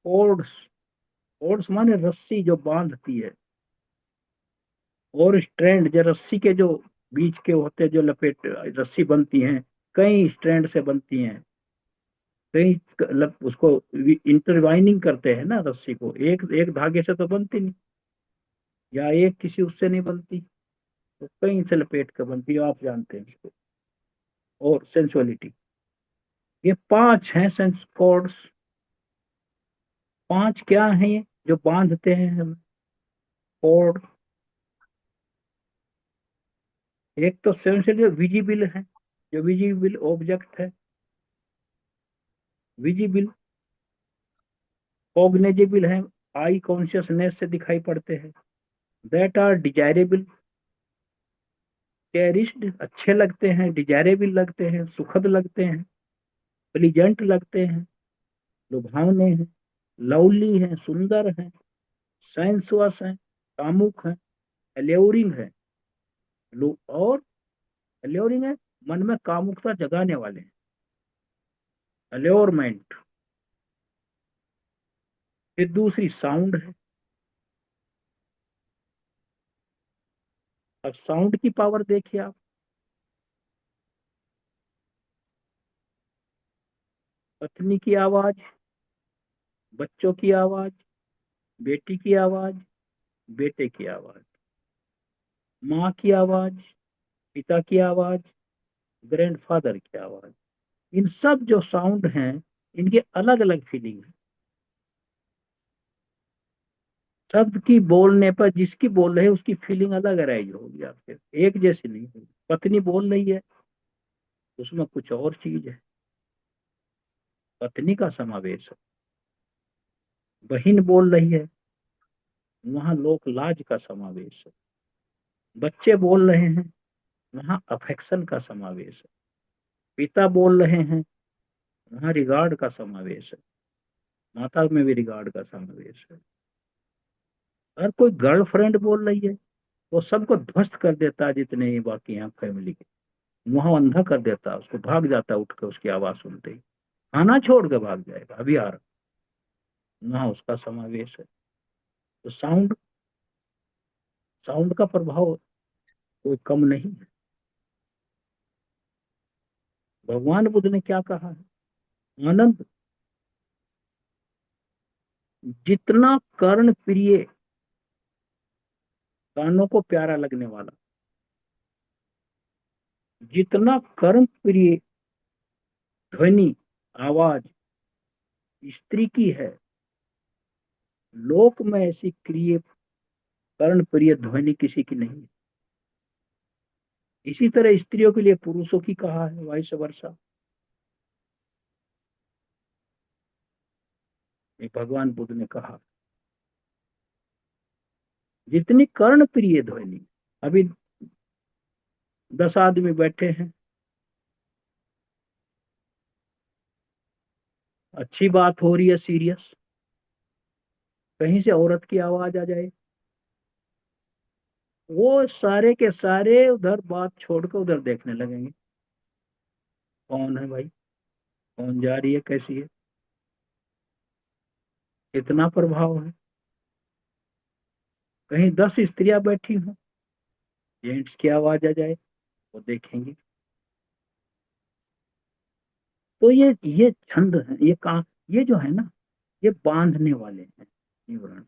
ओड्स, ओड्स माने रस्सी जो बांधती है, और स्ट्रैंड जो रस्सी के जो बीच के होते हैं, जो लपेट रस्सी बनती हैं, कई स्ट्रैंड से बनती हैं, कई उसको इंटरवाइनिंग करते हैं ना, रस्सी को एक एक धागे से तो बनती नहीं, या एक किसी उससे नहीं बनती, तो कई से लपेट कर बनती है, आप जानते हैं इसको। और सेंसुअलिटी, ये पांच हैं सेंस कॉर्ड्स। पांच क्या हैं ये, जो बांधते हैं हम कॉर्ड। एक तो सेंसुअल विजिबल है, जो विजिबल ऑब्जेक्ट है, विजिबल। कॉग्निजेबल है, आई कॉन्शियसनेस से दिखाई पड़ते हैं। दैट आर डिजायरेबल, चेरिश्ड, अच्छे लगते हैं, डिजायरेबल लगते हैं, सुखद लगते हैं, प्लीजेंट लगते हैं, लुभावने हैं, लवली हैं, सुंदर हैं, सेंसुअस हैं, कामुक हैं, एल्योरिंग है। और एल्योरिंग है, मन में कामुकता जगाने वाले हैं, अल्योरमेंट। फिर दूसरी साउंड है। अब साउंड की पावर देखिए आप, पत्नी की आवाज, बच्चों की आवाज, बेटी की आवाज, बेटे की आवाज, माँ की आवाज, पिता की आवाज, ग्रैंडफादर की आवाज। इन सब जो साउंड हैं, इनके अलग अलग फीलिंग है। शब्द की बोलने पर जिसकी बोल रहे हैं उसकी फीलिंग अलग अराइज होगी आपके, एक जैसी नहीं होगी। पत्नी बोल रही है, उसमें कुछ और चीज है, पत्नी का समावेश है। बहन बोल रही है, वहां लोक लाज का समावेश है। बच्चे बोल रहे हैं, वहां अफेक्शन का समावेश है। पिता बोल रहे हैं, वहां रिगार्ड का समावेश है। माता में भी रिगार्ड का समावेश है। अगर कोई गर्लफ्रेंड बोल रही है, वो सबको ध्वस्त कर देता है, जितने ही बाकी हैं फैमिली के, वहां अंधा कर देता है, उसको भाग जाता है उठ के उसकी आवाज सुनते ही, खाना छोड़ के भाग जाएगा, अभी आ रहा। वहां उसका समावेश है। तो साउंड, साउंड का प्रभाव कोई कम नहीं है। भगवान बुद्ध ने क्या कहा है? आनंद, जितना कर्ण प्रिय, कानों को प्यारा लगने वाला, जितना कर्ण प्रिय ध्वनि, आवाज स्त्री की है, लोक में ऐसी प्रिय, कर्ण प्रिय ध्वनि किसी की नहीं है। इसी तरह स्त्रियों के लिए पुरुषों की कहा है, वाइस वर्षा। ये भगवान बुद्ध ने कहा, जितनी कर्ण प्रिय ध्वनि। अभी 10 आदमी बैठे हैं, अच्छी बात हो रही है सीरियस, कहीं से औरत की आवाज आ जाए, वो सारे के सारे उधर बात छोड़कर उधर देखने लगेंगे, कौन है भाई, कौन जा रही है, कैसी है। इतना प्रभाव है। कहीं 10 स्त्रियां बैठी हों, जेंट्स की आवाज आ जाए, वो देखेंगे। तो ये छंद है, ये काम, ये जो है ना, ये बांधने वाले हैं, ये वर्ण,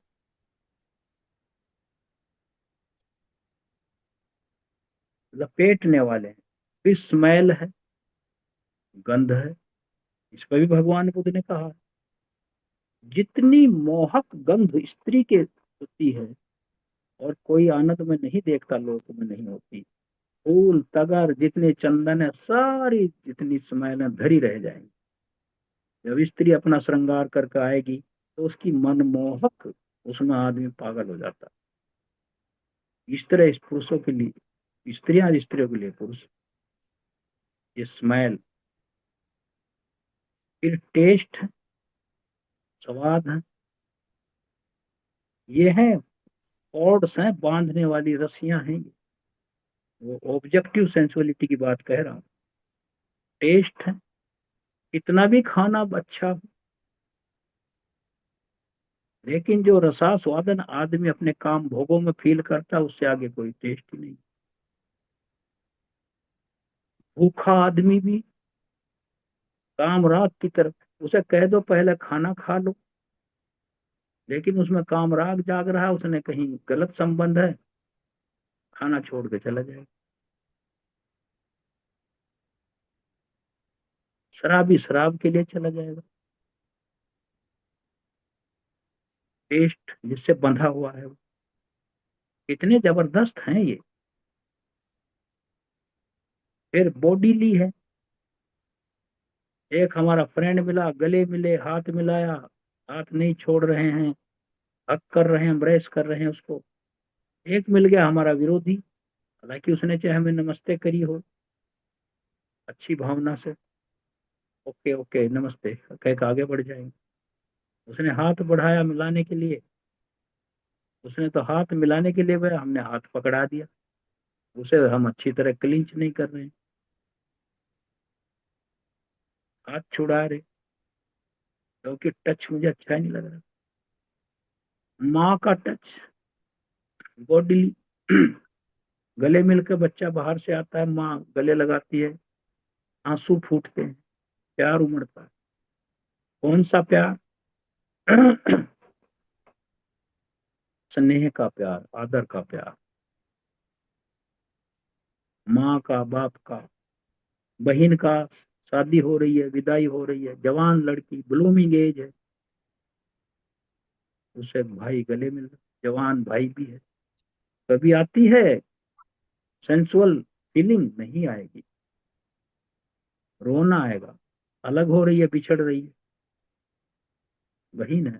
लपेटने वाले हैं। फिर स्मेल है, गंध है। इस पर भी भगवान बुद्ध ने कहा, जितनी मोहक गंध स्त्री के होती है, और कोई आनंद में नहीं देखता, लोक में नहीं होती। फूल तगर जितने चंदन है, सारी जितनी स्मेल है धरी रह जाएंगी। जब स्त्री अपना श्रृंगार करके आएगी, तो उसकी मनमोहक, उसमें आदमी पागल हो जाता है। इस तरह इस पुरुषों के लिए स्त्रियां, स्त्रियों के लिए पुरुष, ये स्मेल। फिर टेस्ट, स्वाद है। ये है कॉर्ड्स हैं, बांधने वाली रस्सियां हैं। वो ऑब्जेक्टिव सेंसुअलिटी की बात कह रहा हूँ। टेस्ट है, कितना भी खाना अच्छा हो, लेकिन जो रसास्वादन आदमी अपने काम भोगों में फील करता है, उससे आगे कोई टेस्ट ही नहीं। भूखा आदमी भी काम राग की तरफ, उसे कह दो पहले खाना खा लो, लेकिन उसमें काम राग जाग रहा है, उसने कहीं गलत संबंध है, खाना छोड़ के चला जाएगा। शराबी शराब के लिए चला जाएगा। टेस्ट जिससे बंधा हुआ है वो। इतने जबरदस्त हैं ये। फिर बॉडी ली है। एक हमारा फ्रेंड मिला, गले मिले, हाथ मिलाया, हाथ नहीं छोड़ रहे हैं, हक कर रहे हैं, एम्ब्रेस कर रहे हैं उसको। एक मिल गया हमारा विरोधी, हालांकि उसने चाहे हमें नमस्ते करी हो, अच्छी भावना से, ओके ओके नमस्ते कह के आगे बढ़ जाएंगे। उसने हाथ बढ़ाया मिलाने के लिए, उसने तो हाथ मिलाने के लिए गया, हमने हाथ पकड़ा दिया। उसे हम अच्छी तरह क्लिंच नहीं कर रहे हैं, हाथ छुड़ा रहे, क्योंकि टच मुझे अच्छा नहीं लग रहा। माँ का टच, बॉडी गले मिलकर बच्चा बाहर से आता है, माँ गले लगाती है, आंसू फूटते हैं, प्यार उमड़ता है। कौन सा प्यार? स्नेह का प्यार, आदर का प्यार, माँ का, बाप का, बहन का, शादी हो रही है, विदाई हो रही है, जवान लड़की, ब्लूमिंग एज है, उससे भाई गले मिल रहा, जवान भाई भी है। कभी आती है सेंसुअल फीलिंग? नहीं आएगी। रोना आएगा, अलग हो रही है, बिछड़ रही है, वही ना।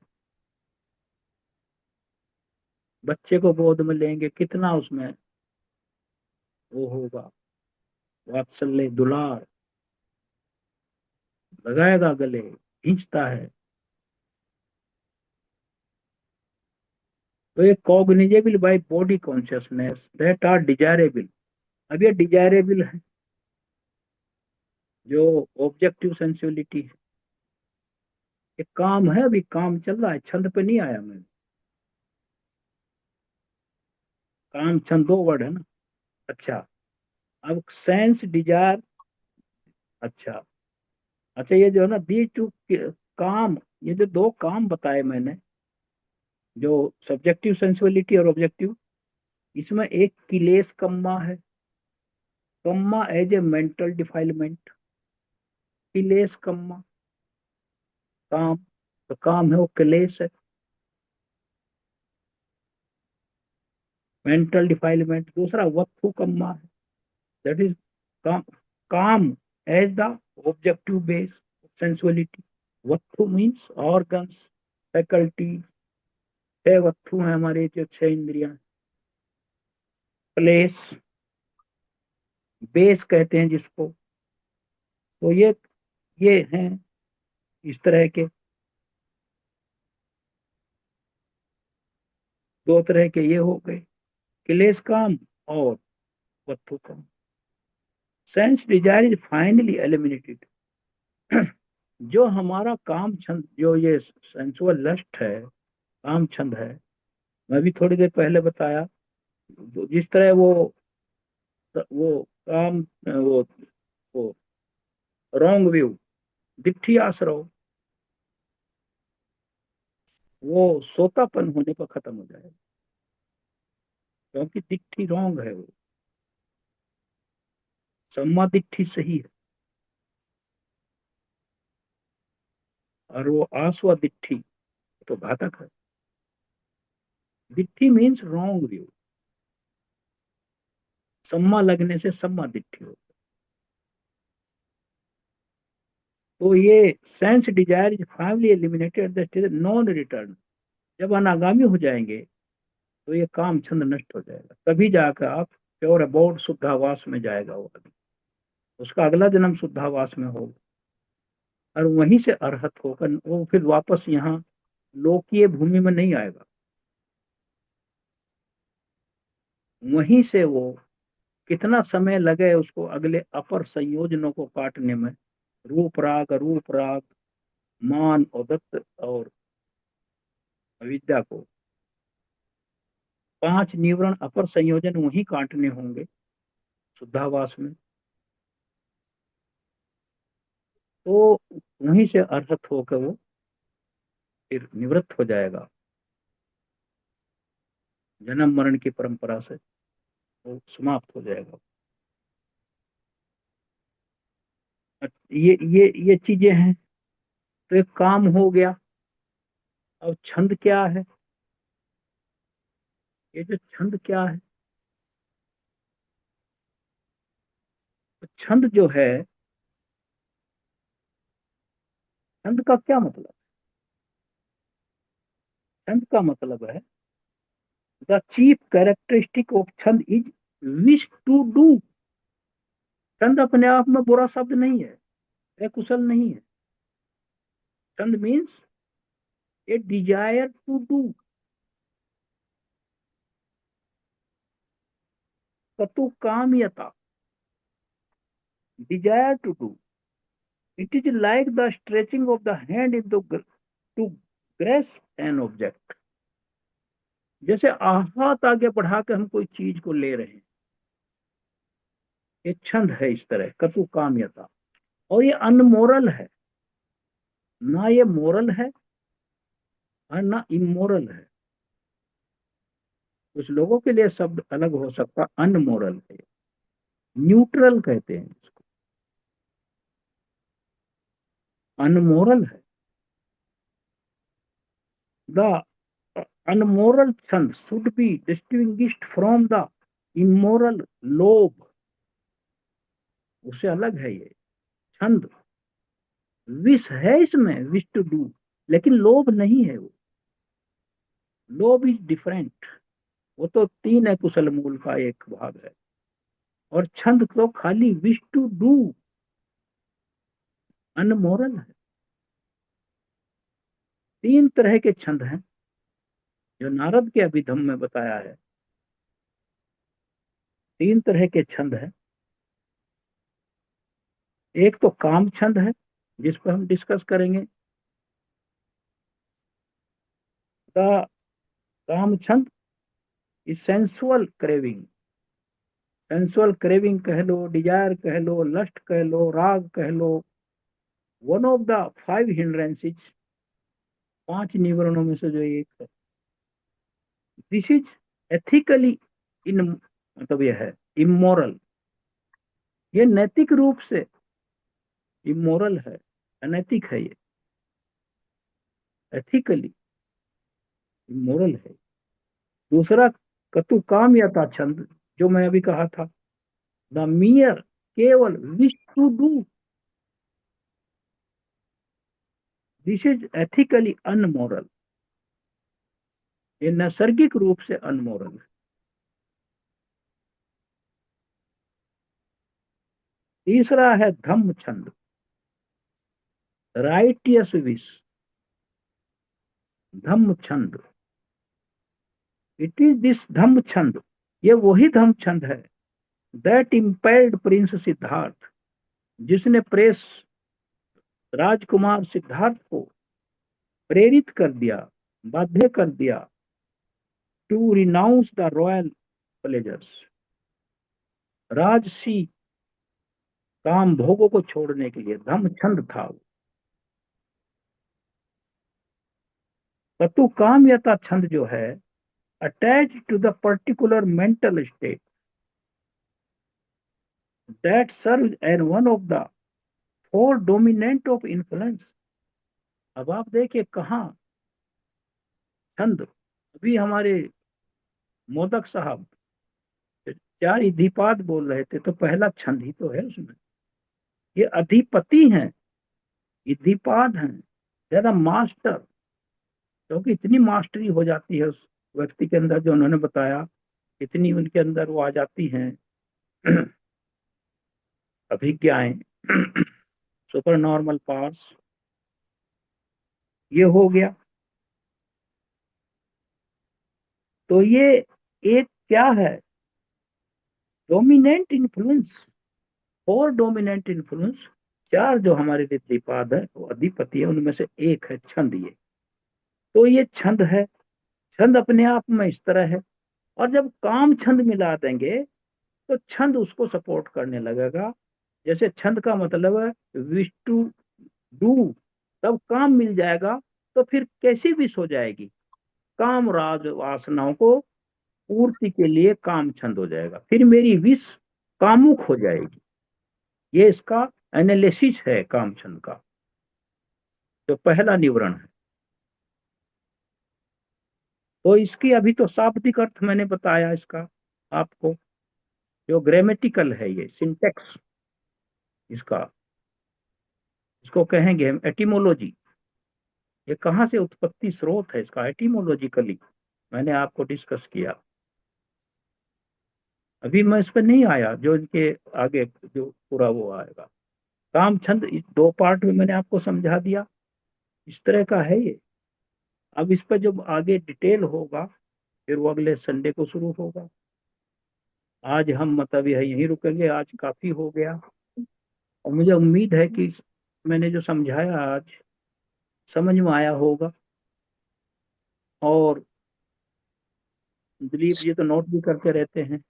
बच्चे को गोद में लेंगे, कितना उसमें वो होगा, वात्सल्य दुलार, लगाएगा गले, खींचता है। तो ये cognizable by body consciousness that are desirable. अब ये डिजायरेबल है, जो ऑब्जेक्टिव सेंसिबिलिटी है। ये काम है, अभी काम चल रहा है, छंद पे नहीं आया मैं। काम छंद दो वर्ड है ना। अच्छा, अब सेंस डिजायर। अच्छा, अच्छा, ये जो है ना दी टू काम, ये जो दो काम बताए मैंने, जो सब्जेक्टिव सेंसिबिलिटी और ऑब्जेक्टिव, इसमें एक किलेश कम्मा है। कम्मा एज ए मेंटल डिफाइलमेंट, किलेश कम्मा, काम। तो काम है वो क्लेश है, मेंटल डिफाइलमेंट। दूसरा वक्फु कम्मा है, that is kama. Kama as the objective base sensuality. वक्फु मीन्स ऑर्गन्स, फैकल्टी। छह वक्फु हैं हमारे, जो छह इंद्रियां। प्लेस, बेस कहते हैं जिसको। तो ये हैं इस तरह के, दो तरह के ये हो गए, क्लेश काम और वक्फु काम। Sense desire is finally eliminated. जो हमारा काम छंद, जो ये सेंसुअल लस्ट है, काम छंद है, मैं भी थोड़ी देर पहले बताया। तो जिस तरह वो काम, वो रॉन्ग व्यू, दिट्ठी आश्रव, वो सोतापन होने पर खत्म हो जाएगा, क्योंकि दिट्ठी रॉन्ग है, वो सम्मा दिट्ठी सही है, और वो आसवा दिट्ठी तो घातक है। दिट्ठी मीन्स रॉन्ग व्यू, सम्मा लगने से सम्मा दिट्ठी हो। तो ये sense desire is finally eliminated the stage non return. जब अनागामी हो जाएंगे तो ये काम छंद नष्ट हो जाएगा, तभी जाकर आप प्योर अबाउट शुद्धावास में जाएगा वो आदमी। उसका अगला जन्म शुद्धावास में होगा, और वहीं से अरहत होकर वो फिर वापस यहाँ लोकीय भूमि में नहीं आएगा। वहीं से वो कितना समय लगे उसको अगले अपर संयोजनों को काटने में, रूप राग, रूप राग, मान और दत्त और अविद्या को, पांच निवरण अपर संयोजन वहीं काटने होंगे शुद्धावास में। तो वहीं से अरहत होकर वो फिर निवृत्त हो जाएगा, जन्म मरण की परंपरा से वो समाप्त हो जाएगा। ये चीजें हैं। तो एक काम हो गया। अब छंद क्या है? ये जो छंद क्या है, तो छंद जो है, छंद का क्या मतलब? छंद का मतलब है द चीफ कैरेक्टरिस्टिक ऑफ छंद इज विश टू डू। छंद अपने आप में बुरा शब्द नहीं है, कुशल नहीं है। Chanda means a desire to do, kattukamyata, desire to do. It is like the stretching of the hand in to grasp an object. जैसे हाथ आगे बढ़ा के हम कोई चीज को ले रहे हैं, ये छंद है इस तरह, कतु कामयता। और ये अनमोरल है, ना ये मोरल है और ना इमोरल है। कुछ लोगों के लिए शब्द अलग हो सकता, अनमोरल है, न्यूट्रल कहते हैं इसको। अनमोरल है। द अनमोरल छंद should be distinguished from the immoral लोभ। उससे अलग है ये छंद। विश है इसमें, विश टू डू, लेकिन लोभ नहीं है वो। लोभ इज डिफरेंट। वो तो तीन है कुशल मूल का एक भाग है। और छंद तो खाली विश टू डू, अनमोरल है। तीन तरह के छंद हैं जो नारद के अभिधम में बताया है। तीन तरह के छंद हैं। एक तो काम छंद है, जिस पर हम डिस्कस करेंगे। द काम छंद is sensual craving. Sensual craving कह लो, डिजायर कह लो, लस्ट कह लो, राग कह लो। One of the five hindrances, पांच निवरणों में से जो एक है। दिस इज एथिकली इन, मतलब यह है इमोरल। ये नैतिक रूप से इमोरल है, अनैतिक है ये। एथिकली इमोरल है। दूसरा कतु काम यथा छंद, जो मैं अभी कहा था। द मियर, केवल wish to do, this is ethically unmoral. ये नैसर्गिक रूप से अनमोरल है। तीसरा है धम्म छंद, राइटियस विश। धम्म छंद, इट इज दिस धम्म छंद, ये वही धम्म छंद है दैट इम्पेल्ड प्रिंस सिद्धार्थ, जिसने प्रेस राजकुमार सिद्धार्थ को प्रेरित कर दिया, बाध्य कर दिया, to renounce the royal pleasures, राजसी काम भोगों को छोड़ने के लिए। धम्म छंद था वो। ततु काम यथा छंद जो है, attach to the particular mental state that serve as one of the four dominant of influence. अब आप देखिए कहाँ छंद, अभी हमारे मोदक साहब चार इधिपाद बोल रहे थे, तो पहला छंद ही तो है उसमें। ये अधिपति हैं, इधिपाद हैं, ज्यादा मास्टर। क्योंकि इतनी मास्टरी हो जाती है उस व्यक्ति के अंदर, जो उन्होंने बताया, इतनी उनके अंदर वो आ जाती हैं अभिज्ञाएं, सुपर नॉर्मल पावर्स। ये हो गया। तो ये एक क्या है, डोमिनेंट इन्फ्लुएंस, और डोमिनेंट इन्फ्लुएंस। चार जो हमारे ऋद्धिपाद है वो अधिपति है, उनमें से एक है छंद ये। तो ये छंद है। छंद अपने आप में इस तरह है। और जब काम छंद मिला देंगे तो छंद उसको सपोर्ट करने लगेगा। जैसे छंद का मतलब है विश टू डू, तब काम मिल जाएगा। तो फिर कैसी विश हो जाएगी, काम राज वासनाओं को पूर्ति के लिए काम छंद हो जाएगा, फिर मेरी विश कामुक हो जाएगी। ये इसका एनालिसिस है काम छंद का, जो पहला निवरण है। तो इसकी अभी तो शाब्दिक अर्थ मैंने बताया इसका आपको। जो ग्रामेटिकल है, ये सिंटेक्स इसका, इसको कहेंगे हम एटिमोलॉजी। ये कहाँ से उत्पत्ति स्रोत है इसका, एटिमोलॉजिकली मैंने आपको डिस्कस किया। अभी मैं इस पर नहीं आया, जो इनके आगे जो पूरा वो आएगा। काम छंद इस दो पार्ट में मैंने आपको समझा दिया, इस तरह का है ये। अब इस पर जब आगे डिटेल होगा, फिर वो अगले संडे को शुरू होगा। आज हम मतलब यहीं रुकेंगे, आज काफी हो गया। और मुझे उम्मीद है कि मैंने जो समझाया आज समझ में आया होगा। और दिलीप जी तो नोट भी करते रहते हैं,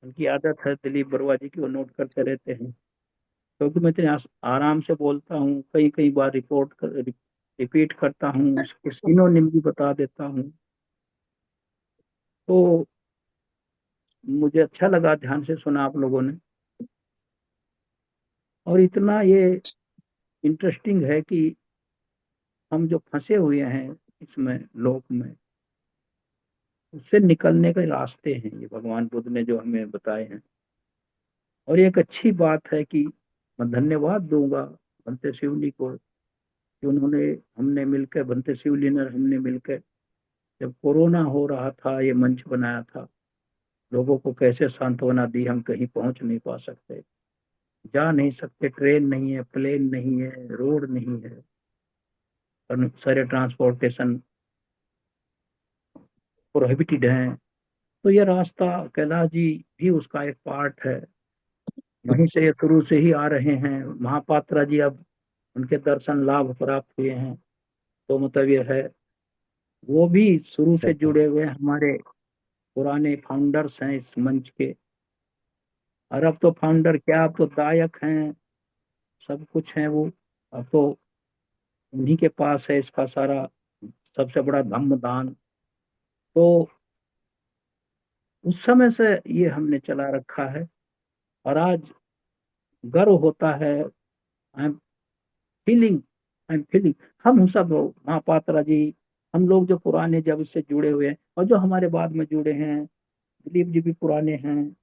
उनकी आदत है, दिलीप बरुआ जी की, वो नोट करते रहते हैं। क्योंकि मैं इतने आराम से बोलता हूँ, कई कई बार रिपीट करता हूँ, उसके सिनोनिम भी बता देता हूँ। तो मुझे अच्छा लगा, ध्यान से सुना आप लोगों ने। और इतना ये इंटरेस्टिंग है कि हम जो फंसे हुए हैं इसमें, लोक में, उससे निकलने के रास्ते हैं ये भगवान बुद्ध ने जो हमें बताए हैं। और ये एक अच्छी बात है कि मैं धन्यवाद दूंगा बनते शिवली को कि उन्होंने, हमने मिलकर, बनते शिवली ने, हमने मिलकर जब कोरोना हो रहा था ये मंच बनाया था, लोगों को कैसे सांत्वना दी। हम कहीं पहुंच नहीं पा सकते, जा नहीं सकते, ट्रेन नहीं है, प्लेन नहीं है, रोड नहीं है, सारे ट्रांसपोर्टेशन प्रोहिबिटेड हैं। तो ये रास्ता, कैलाश जी भी उसका एक पार्ट है। वहीं से ये शुरू से ही आ रहे हैं महापात्रा जी। अब उनके दर्शन लाभ प्राप्त हुए हैं, तो मतलब ये है, वो भी शुरू से जुड़े हुए हैं, हमारे पुराने फाउंडर्स हैं इस मंच के। और अब तो फाउंडर क्या, अब तो दायक हैं, सब कुछ है वो। अब तो उन्हीं के पास है इसका सारा, सबसे बड़ा धम्म दान। तो उस समय से ये हमने चला रखा है। और आज गर्व होता है। I am feeling, I am feeling, हम सब महापात्रा जी, हम लोग जो पुराने जब से जुड़े हुए हैं, और जो हमारे बाद में जुड़े हैं, दिलीप जी भी पुराने हैं,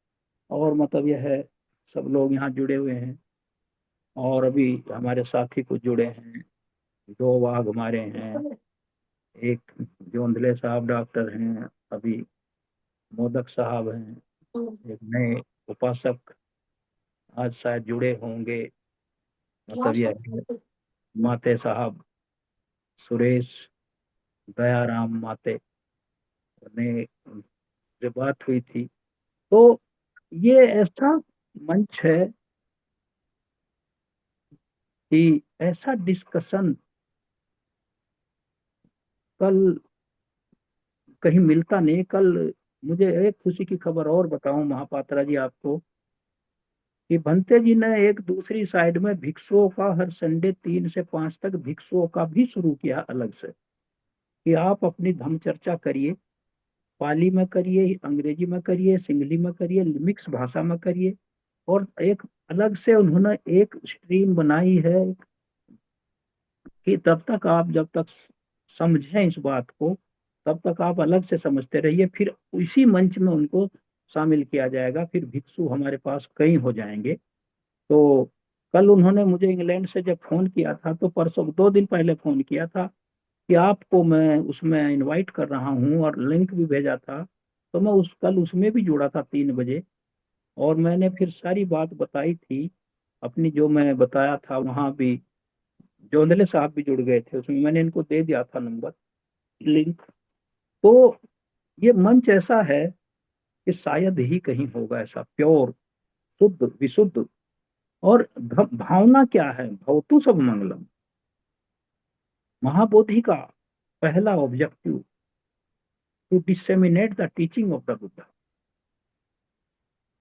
और मतलब यह है, सब लोग यहाँ जुड़े हुए हैं। और अभी हमारे साथी कुछ जुड़े हैं, दो वाघ हमारे हैं, एक जोंधले साहब डॉक्टर हैं, अभी मोदक साहब हैं, एक नए उपासक आज शायद जुड़े होंगे, मतलब यह है, माते साहब सुरेश दयाराम माते ने जो बात हुई थी। तो ये ऐसा मंच है कि ऐसा डिस्कशन कल कहीं मिलता नहीं। कल मुझे एक खुशी की खबर और बताऊं महापात्रा जी आपको, कि भंते जी ने एक दूसरी साइड में भिक्षुओं का हर संडे 3 से 5 तक भिक्षुओं का भी शुरू किया अलग से, कि आप अपनी धम्म चर्चा करिए, पाली में करिए, अंग्रेजी में करिए, सिंगली में करिए, मिक्स भाषा में करिए। और एक अलग से उन्होंने एक स्ट्रीम बनाई है कि तब तक आप, जब तक समझें इस बात को, तब तक आप अलग से समझते रहिए, फिर इसी मंच में उनको शामिल किया जाएगा, फिर भिक्षु हमारे पास कई हो जाएंगे। तो कल उन्होंने मुझे इंग्लैंड से जब फोन किया था, तो परसों 2 दिन पहले फोन किया था कि आपको मैं उसमें इनवाइट कर रहा हूँ, और लिंक भी भेजा था। तो मैं उस कल उसमें भी जुड़ा था 3 बजे, और मैंने फिर सारी बात बताई थी अपनी, जो मैं बताया था वहां भी। जोंधले साहब भी जुड़ गए थे उसमें, मैंने इनको दे दिया था नंबर, लिंक। तो ये मंच ऐसा है कि शायद ही कहीं होगा ऐसा प्योर, शुद्ध, विशुद्ध। और भावना क्या है, भवतु सब मंगलम, महाबोधि का पहला objective, to disseminate the teaching of the Buddha,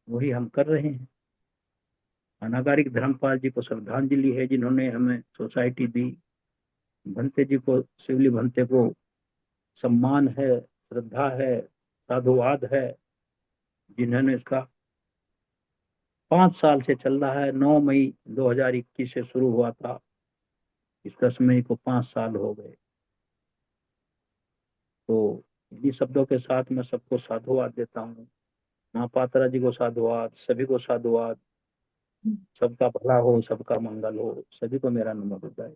वही हम कर रहे हैं। अनागारिक धर्मपाल जी को श्रद्धांजलि है, जिन्होंने हमें सोसाइटी दी। भंते जी को, शिवली भंते को सम्मान है, श्रद्धा है, साधुवाद है, जिन्होंने इसका 5 साल से चल रहा है। 9 मई 2021 से शुरू हुआ था, इस 10 मई को 5 साल हो गए। तो इन्हीं शब्दों के साथ मैं सबको साधुवाद देता हूँ। महापात्रा जी को साधुवाद, सभी को साधुवाद। सबका भला हो, सबका मंगल हो, सभी को मेरा नमो बुद्धाय।